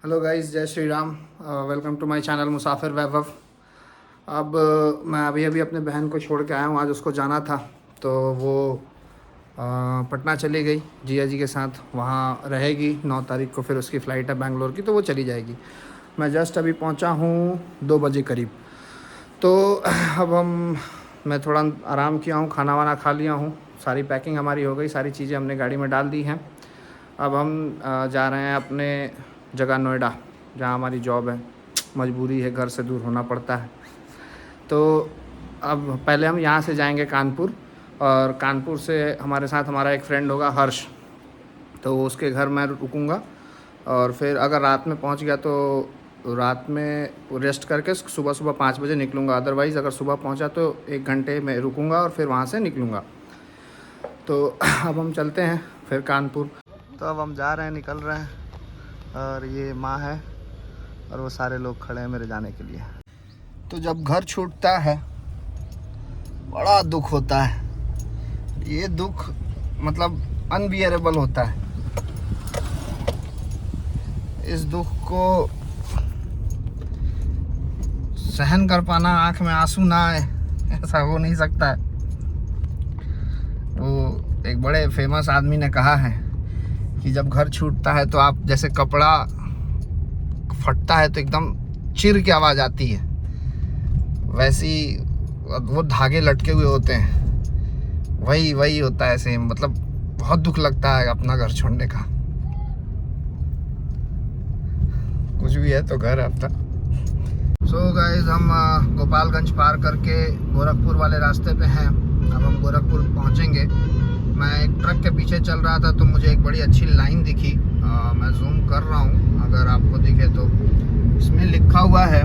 Hello guys, जय Shri Ram. Welcome to my channel Musafir Vaibhav. अब मैं अभी अभी अपने बहन को छोड़ के आया हूँ। आज उसको जाना था तो वो पटना चली गई जिया जी के साथ। वहाँ रहेगी 9 तारीख को, फिर उसकी फ़्लाइट है बेंगलोर की, तो वो चली जाएगी। मैं जस्ट अभी पहुँचा हूँ 2 बजे करीब। तो अब मैं थोड़ा आराम किया हूँ, खाना वाना खा लिया हूँ, सारी पैकिंग हमारी हो गई, सारी चीज़ें हमने गाड़ी में डाल दी हैं। अब हम जा रहे हैं अपने जगह नोएडा, जहाँ हमारी जॉब है। मजबूरी है, घर से दूर होना पड़ता है। तो अब पहले हम यहाँ से जाएंगे कानपुर, और कानपुर से हमारे साथ हमारा एक फ्रेंड होगा हर्ष, तो उसके घर मैं रुकूँगा। और फिर अगर रात में पहुँच गया तो रात में रेस्ट करके सुबह सुबह 5 बजे निकलूँगा। अदरवाइज़ अगर सुबह पहुँचा तो 1 घंटे में रुकूँगा और फिर वहाँ से निकलूँगा। तो अब हम चलते हैं फिर कानपुर। तो अब हम जा रहे हैं, निकल रहे हैं, और ये माँ है और वो सारे लोग खड़े हैं मेरे जाने के लिए। तो जब घर छूटता है बड़ा दुख होता है। ये दुख मतलब अनबियरेबल होता है। इस दुख को सहन कर पाना, आंख में आंसू ना आए, ऐसा हो नहीं सकता है। वो एक बड़े फेमस आदमी ने कहा है कि जब घर छूटता है तो आप जैसे कपड़ा फटता है तो एकदम चिर की आवाज़ आती है, वैसी वो धागे लटके हुए होते हैं, वही होता है सेम। मतलब बहुत दुख लगता है अपना घर छोड़ने का। कुछ भी है तो घर है अपना। सो गाइस, हम गोपालगंज पार करके गोरखपुर वाले रास्ते पे हैं। अब हम गोरखपुर पहुंचेंगे। मैं एक ट्रक के पीछे चल रहा था तो मुझे एक बड़ी अच्छी लाइन दिखी। मैं जूम कर रहा हूँ, अगर आपको दिखे तो। इसमें लिखा हुआ है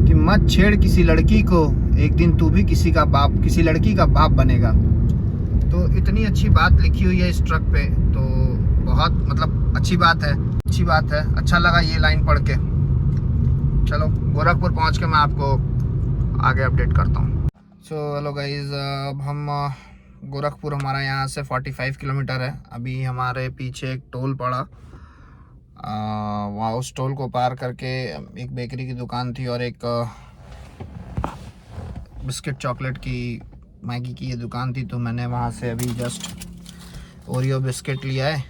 कि मत छेड़ किसी लड़की को, एक दिन तू भी किसी लड़की का बाप बनेगा। तो इतनी अच्छी बात लिखी हुई है इस ट्रक पे, तो बहुत मतलब अच्छी बात है। अच्छा लगा ये लाइन पढ़ के। चलो गोरखपुर पहुंच के मैं आपको आगे अपडेट करता हूँ। सो हेलो गाइज, अब हम गोरखपुर हमारा यहाँ से 45 किलोमीटर है। अभी हमारे पीछे एक टोल पड़ा, वहाँ उस टोल को पार करके एक बेकरी की दुकान थी और एक बिस्किट चॉकलेट की, मैगी की ये दुकान थी। तो मैंने वहाँ से अभी जस्ट ओरियो बिस्किट लिया है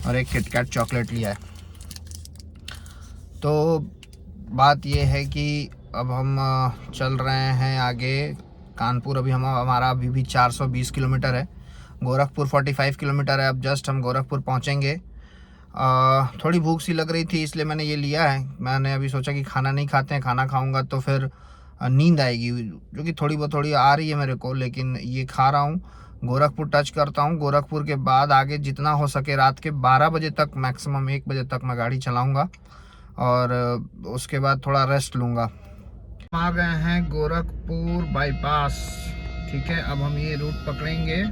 और एक किटकैट चॉकलेट लिया है। तो बात ये है कि अब हम चल रहे हैं आगे कानपुर। अभी हमारा अभी भी 420 किलोमीटर है। गोरखपुर 45 किलोमीटर है। अब जस्ट हम गोरखपुर पहुँचेंगे। थोड़ी भूख सी लग रही थी इसलिए मैंने ये लिया है। मैंने अभी सोचा कि खाना नहीं खाते हैं, खाना खाऊंगा तो फिर नींद आएगी, जो कि थोड़ी आ रही है मेरे को, लेकिन ये खा रहा हूँ। गोरखपुर टच करता हूँ। गोरखपुर के बाद आगे जितना हो सके रात के 12 बजे तक, मैक्सिमम 1 बजे तक मैं गाड़ी चलाऊँगा और उसके बाद थोड़ा रेस्ट लूँगा। आ गए हैं गोरखपुर बाईपास। ठीक है, अब हम ये रूट पकड़ेंगे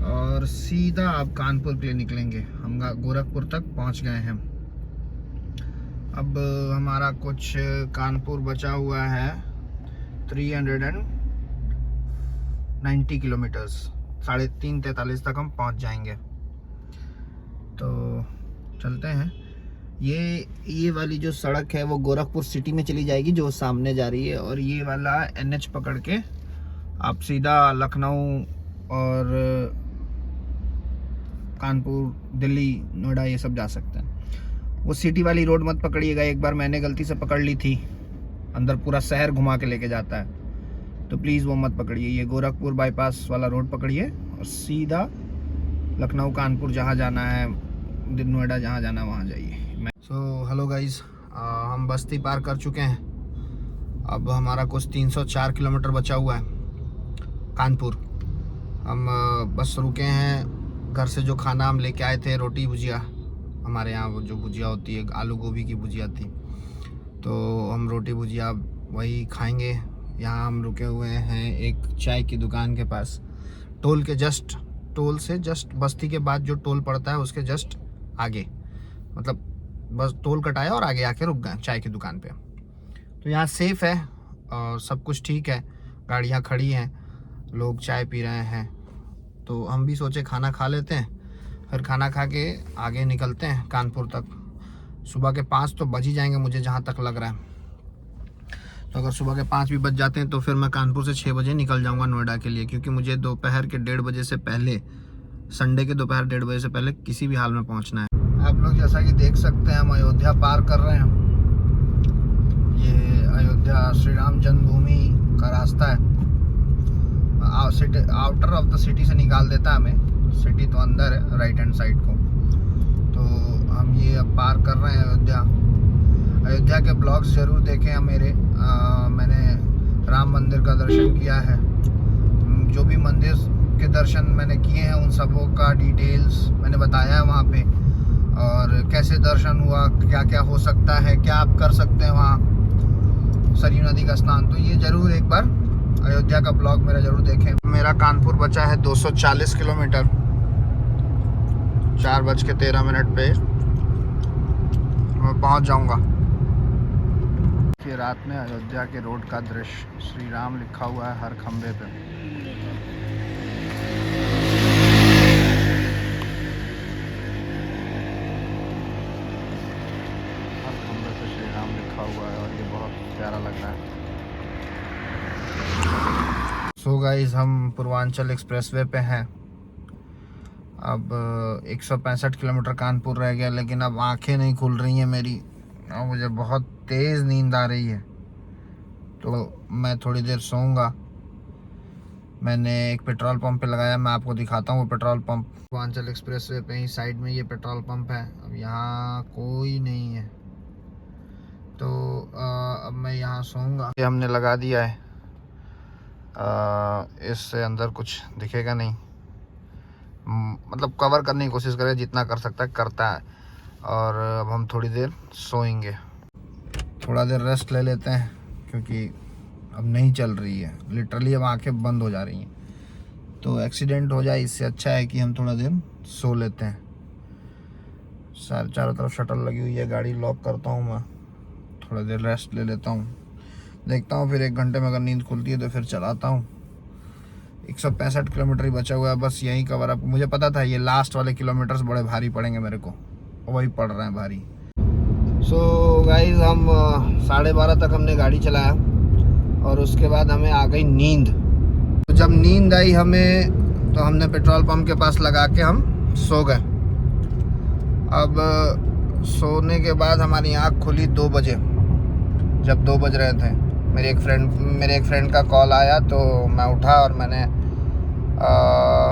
और सीधा अब कानपुर के लिए निकलेंगे। हम गोरखपुर तक पहुंच गए हैं। अब हमारा कुछ कानपुर बचा हुआ है 390 किलोमीटर्स। 3:43 तक हम पहुंच जाएंगे। तो चलते हैं। ये वाली जो सड़क है वो गोरखपुर सिटी में चली जाएगी, जो सामने जा रही है, और ये वाला NH पकड़ के आप सीधा लखनऊ और कानपुर, दिल्ली, नोएडा ये सब जा सकते हैं। वो सिटी वाली रोड मत पकड़िएगा, एक बार मैंने गलती से पकड़ ली थी, अंदर पूरा शहर घुमा के लेके जाता है, तो प्लीज़ वो मत पकड़िए। ये गोरखपुर बाईपास वाला रोड पकड़िए और सीधा लखनऊ, कानपुर जहाँ जाना है, नोएडा जहाँ जाना है वहाँ जाइए। सो हेलो गाइज, हम बस्ती पार कर चुके हैं। अब हमारा कुछ 304 किलोमीटर बचा हुआ है कानपुर। हम बस रुके हैं। घर से जो खाना हम लेके आए थे, रोटी भुजिया, हमारे यहाँ वो जो भुजिया होती है आलू गोभी की भुजिया थी, तो हम रोटी भुजिया वही खाएंगे। यहाँ हम रुके हुए हैं एक चाय की दुकान के पास, टोल से जस्ट बस्ती के बाद जो टोल पड़ता है उसके जस्ट आगे, मतलब बस टोल कटाया और आगे आके रुक गए चाय की दुकान पे। तो यहाँ सेफ है और सब कुछ ठीक है, गाड़ियाँ खड़ी हैं, लोग चाय पी रहे हैं। तो हम भी सोचे खाना खा लेते हैं, फिर खाना खा के आगे निकलते हैं कानपुर तक। सुबह के 5 तो बज ही जाएंगे मुझे जहाँ तक लग रहा है। तो अगर सुबह के 5 भी बज जाते हैं तो फिर मैं कानपुर से 6 बजे निकल जाऊँगा नोएडा के लिए, क्योंकि मुझे दोपहर के 1:30 बजे से पहले, संडे के दोपहर 1:30 बजे से पहले किसी भी हाल में पहुँचना है। आप लोग जैसा कि देख सकते हैं हम अयोध्या पार कर रहे हैं। ये अयोध्या श्री राम जन्मभूमि का रास्ता है। आउटर ऑफ द सिटी से निकाल देता है हमें, सिटी तो अंदर है राइट हैंड साइड को। तो हम ये अब पार कर रहे हैं अयोध्या के ब्लॉग्स ज़रूर देखें मेरे। मैंने राम मंदिर का दर्शन किया है, जो भी मंदिर के दर्शन मैंने किए हैं उन सबों का डिटेल्स मैंने बताया है वहाँ पे, और कैसे दर्शन हुआ, क्या क्या हो सकता है, क्या आप कर सकते हैं वहाँ, सरयू नदी का स्नान। तो ये ज़रूर एक बार अयोध्या का ब्लॉग मेरा ज़रूर देखें। मेरा कानपुर बचा है 240 किलोमीटर। 4:13 पे मैं पहुंच जाऊंगा। ये रात में अयोध्या के रोड का दृश्य, श्री राम लिखा हुआ है हर खंबे पे। हर खंबे पे श्री राम लिखा हुआ है और ये बहुत प्यारा लग रहा है। सो गाइस, हम पूर्वांचल एक्सप्रेसवे पे हैं। अब 165 किलोमीटर कानपुर रह गया, लेकिन अब आंखें नहीं खुल रही हैं मेरी और मुझे बहुत तेज़ नींद आ रही है। तो मैं थोड़ी देर सोऊंगा। मैंने एक पेट्रोल पंप पे लगाया, मैं आपको दिखाता हूँ वो पेट्रोल पंप। पूर्वांचल एक्सप्रेसवे पे ही साइड में ये पेट्रोल पंप है। अब यहाँ कोई नहीं है, तो अब मैं यहाँ सोऊंगा। ये हमने लगा दिया है। इससे अंदर कुछ दिखेगा नहीं, मतलब कवर करने की कोशिश करें, जितना कर सकता है करता है। और अब हम थोड़ी देर सोएंगे, थोड़ा देर रेस्ट ले लेते हैं, क्योंकि अब नहीं चल रही है, लिटरली अब आंखें बंद हो जा रही हैं। तो एक्सीडेंट हो जाए, इससे अच्छा है कि हम थोड़ा देर सो लेते हैं। चारों तरफ शटर लगी हुई है, गाड़ी लॉक करता हूँ मैं, थोड़ा देर रेस्ट ले लेता हूँ, देखता हूँ फिर 1 घंटे में अगर नींद खुलती है तो फिर चलाता हूँ। 165 किलोमीटर ही बचा हुआ है, बस यही कवर अप। मुझे पता था ये लास्ट वाले किलोमीटर्स बड़े भारी पड़ेंगे मेरे को, वही पड़ रहे हैं भारी। सो गाइज, हम 12:30 तक हमने गाड़ी चलाया और उसके बाद हमें आ गई नींद। तो जब नींद आई हमें, तो हमने पेट्रोल पंप के पास लगा के हम सो गए। अब सोने के बाद हमारी आँख खुली 2 बजे। जब 2 बज रहे थे, मेरे एक फ्रेंड का कॉल आया, तो मैं उठा और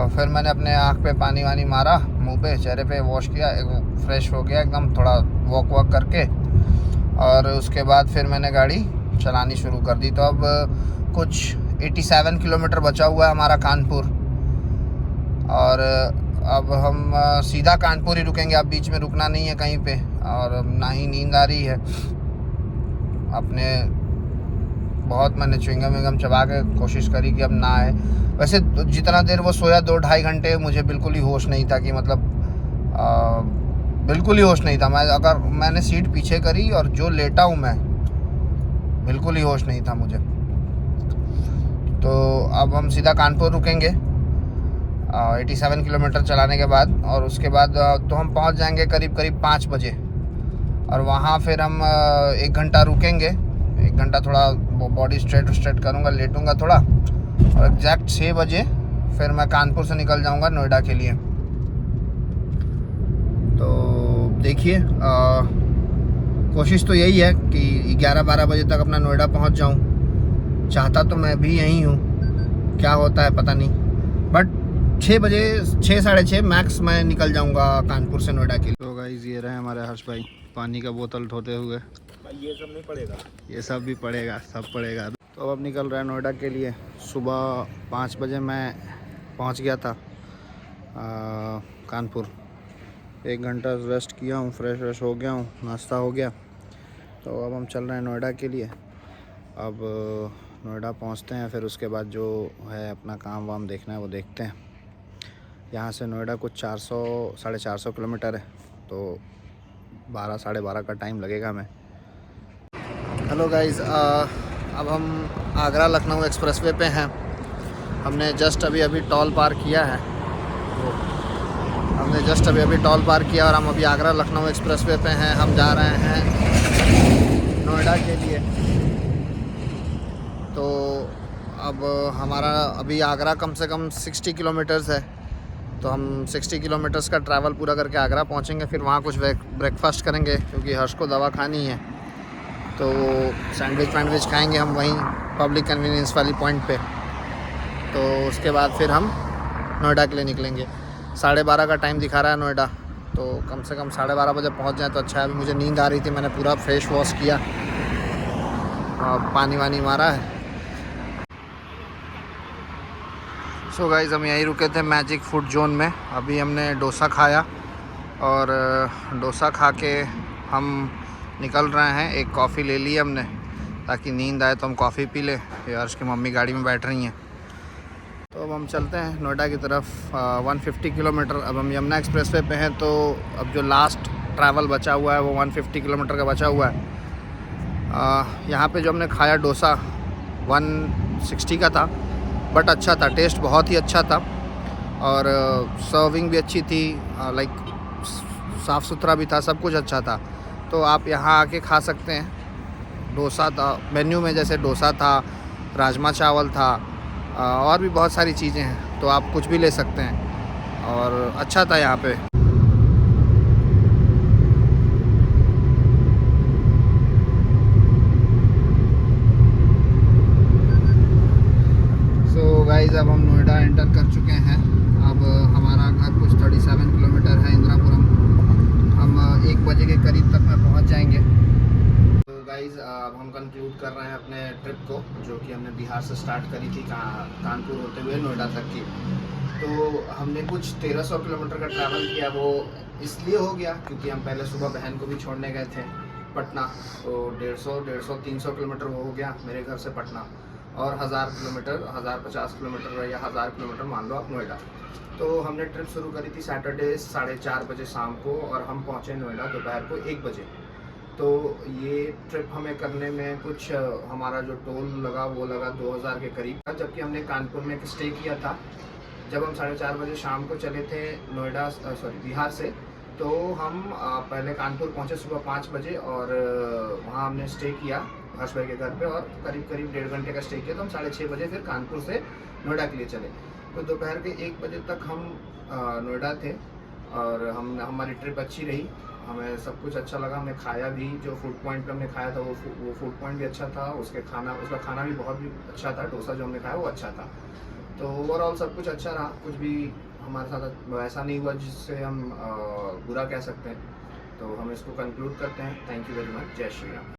फिर मैंने अपने आँख पे पानी वानी मारा, मुंह पे, चेहरे पे वॉश किया, फ्रेश हो गया एकदम, थोड़ा वॉक करके, और उसके बाद फिर मैंने गाड़ी चलानी शुरू कर दी। तो अब कुछ 87 किलोमीटर बचा हुआ है हमारा कानपुर, और अब हम सीधा कानपुर ही रुकेंगे। अब बीच में रुकना नहीं है कहीं पे, और ना ही नींद आ रही है। अपने बहुत मैंने च्युइंगम विंगम चबा के कोशिश करी कि अब ना आए। वैसे जितना देर वो सोया, 2-2.5 घंटे, मुझे बिल्कुल ही होश नहीं था कि मतलब बिल्कुल ही होश नहीं था। मैंने सीट पीछे करी और जो लेटा हूँ मैं, बिल्कुल ही होश नहीं था मुझे। तो अब हम सीधा कानपुर रुकेंगे 87 किलोमीटर चलाने के बाद, और उसके बाद तो हम पहुँच जाएंगे करीब 5 बजे। और वहाँ फिर हम 1 घंटा रुकेंगे, 1 घंटा थोड़ा बॉडी स्ट्रेट करूँगा, लेटूँगा थोड़ा, और एग्जैक्ट 6 बजे फिर मैं कानपुर से निकल जाऊँगा नोएडा के लिए। तो देखिए, कोशिश तो यही है कि 11-12 बजे तक अपना नोएडा पहुँच जाऊँ। चाहता तो मैं भी यहीं हूँ, क्या होता है पता नहीं, बट 6 बजे, 6 साढ़े 6 मैक्स मैं निकल जाऊँगा कानपुर से नोएडा के लिए। तो गाइस, ये रहे हमारे हर्ष भाई पानी का बोतल धोते हुए। ये सब नहीं पड़ेगा, ये सब भी पड़ेगा, सब पड़ेगा। तो अब निकल रहा है नोएडा के लिए। सुबह 5 बजे मैं पहुंच गया था कानपुर। 1 घंटा रेस्ट किया हूँ, फ्रेश हो गया हूँ, नाश्ता हो गया। तो अब हम चल रहे हैं नोएडा के लिए। अब नोएडा पहुंचते हैं, फिर उसके बाद जो है अपना काम वाम देखना है वो देखते हैं। यहाँ से नोएडा कुछ 400-450 किलोमीटर है, तो 12-12:30 का टाइम लगेगा हमें। हेलो गाइस, अब हम आगरा लखनऊ एक्सप्रेसवे पे हैं। हमने जस्ट अभी टोल पार किया है। हमने जस्ट अभी अभी टॉल पार किया और हम अभी आगरा लखनऊ एक्सप्रेसवे पे हैं। हम जा रहे हैं नोएडा के लिए। तो अब हमारा अभी आगरा कम से कम 60 किलोमीटर्स है, तो हम 60 किलोमीटर्स का ट्रैवल पूरा करके आगरा पहुंचेंगे। फिर वहाँ कुछ ब्रेकफास्ट करेंगे क्योंकि हर्ष को दवा खानी है, तो सैंडविच खाएंगे हम वहीं पब्लिक कन्वीनियंस वाली पॉइंट पे। तो उसके बाद फिर हम नोएडा के लिए निकलेंगे। 12:30 का टाइम दिखा रहा है नोएडा, तो कम से कम 12:30 बजे पहुंच जाए तो अच्छा है। अभी मुझे नींद आ रही थी, मैंने पूरा फेस वॉश किया और पानी वानी मारा है। सो गाइज़, हम यहीं रुके थे मैजिक फूड जोन में। अभी हमने डोसा खाया और डोसा खा के हम निकल रहे हैं। एक कॉफ़ी ले ली हमने ताकि नींद आए तो हम कॉफ़ी पी लें। हर्ष की मम्मी गाड़ी में बैठ रही हैं, तो अब हम चलते हैं नोएडा की तरफ। 150 किलोमीटर, अब हम यमुना एक्सप्रेसवे पे हैं, तो अब जो लास्ट ट्रैवल बचा हुआ है वो 150 किलोमीटर का बचा हुआ है। यहाँ पे जो हमने खाया डोसा 160 का था, बट अच्छा था, टेस्ट बहुत ही अच्छा था और सर्विंग भी अच्छी थी, लाइक साफ़ सुथरा भी था, सब कुछ अच्छा था। तो आप यहाँ आके खा सकते हैं। डोसा था मेन्यू में, जैसे डोसा था, राजमा चावल था, और भी बहुत सारी चीज़ें हैं, तो आप कुछ भी ले सकते हैं और अच्छा था यहाँ पे। सो गाइस, अब हम नोएडा एंटर कर चुके हैं। अब हमारा घर कुछ 37 किलोमीटर है इंदिरापुरम। हम 1 बजे के करीब तक में पहुँच जाएंगे। तो गाइज़, अब हम कंक्लूड कर रहे हैं अपने ट्रिप को, जो कि हमने बिहार से स्टार्ट करी थी कानपुर होते हुए नोएडा तक की। तो हमने कुछ 1300 किलोमीटर का ट्रैवल किया। वो इसलिए हो गया क्योंकि हम पहले सुबह बहन को भी छोड़ने गए थे पटना, तो 150-300 किलोमीटर वो हो गया मेरे घर से पटना, और 1000 किलोमीटर, 1050 किलोमीटर या 1000 किलोमीटर मान लो आप नोएडा। तो हमने ट्रिप शुरू करी थी सैटरडे 4:30 बजे शाम को, और हम पहुँचे नोएडा दोपहर को 1 बजे। तो ये ट्रिप हमें करने में कुछ हमारा जो टोल लगा वो लगा 2000 के करीब, जबकि हमने कानपुर में एक स्टे किया था। जब हम 4:30 बजे शाम को चले थे नोएडा, बिहार से, तो हम पहले कानपुर पहुंचे सुबह 5 बजे, और वहां हमने स्टे किया हर्ष भाई के घर पे, और करीब 1.5 घंटे का स्टे किया। तो हम 6:30 बजे फिर कानपुर से नोएडा के लिए चले। तो दोपहर के 1 बजे तक हम नोएडा थे, और हमारी ट्रिप अच्छी रही, हमें सब कुछ अच्छा लगा। हमने खाया भी, जो फूड पॉइंट पे हमने खाया था वो फूड पॉइंट भी अच्छा था, उसका खाना भी बहुत भी अच्छा था। डोसा जो हमने खाया वो अच्छा था। तो ओवरऑल सब कुछ अच्छा रहा, कुछ भी हमारे साथ वैसा नहीं हुआ जिससे हम बुरा कह सकते हैं। तो हम इसको कंक्लूड करते हैं। Thank you very much. जय श्री राम।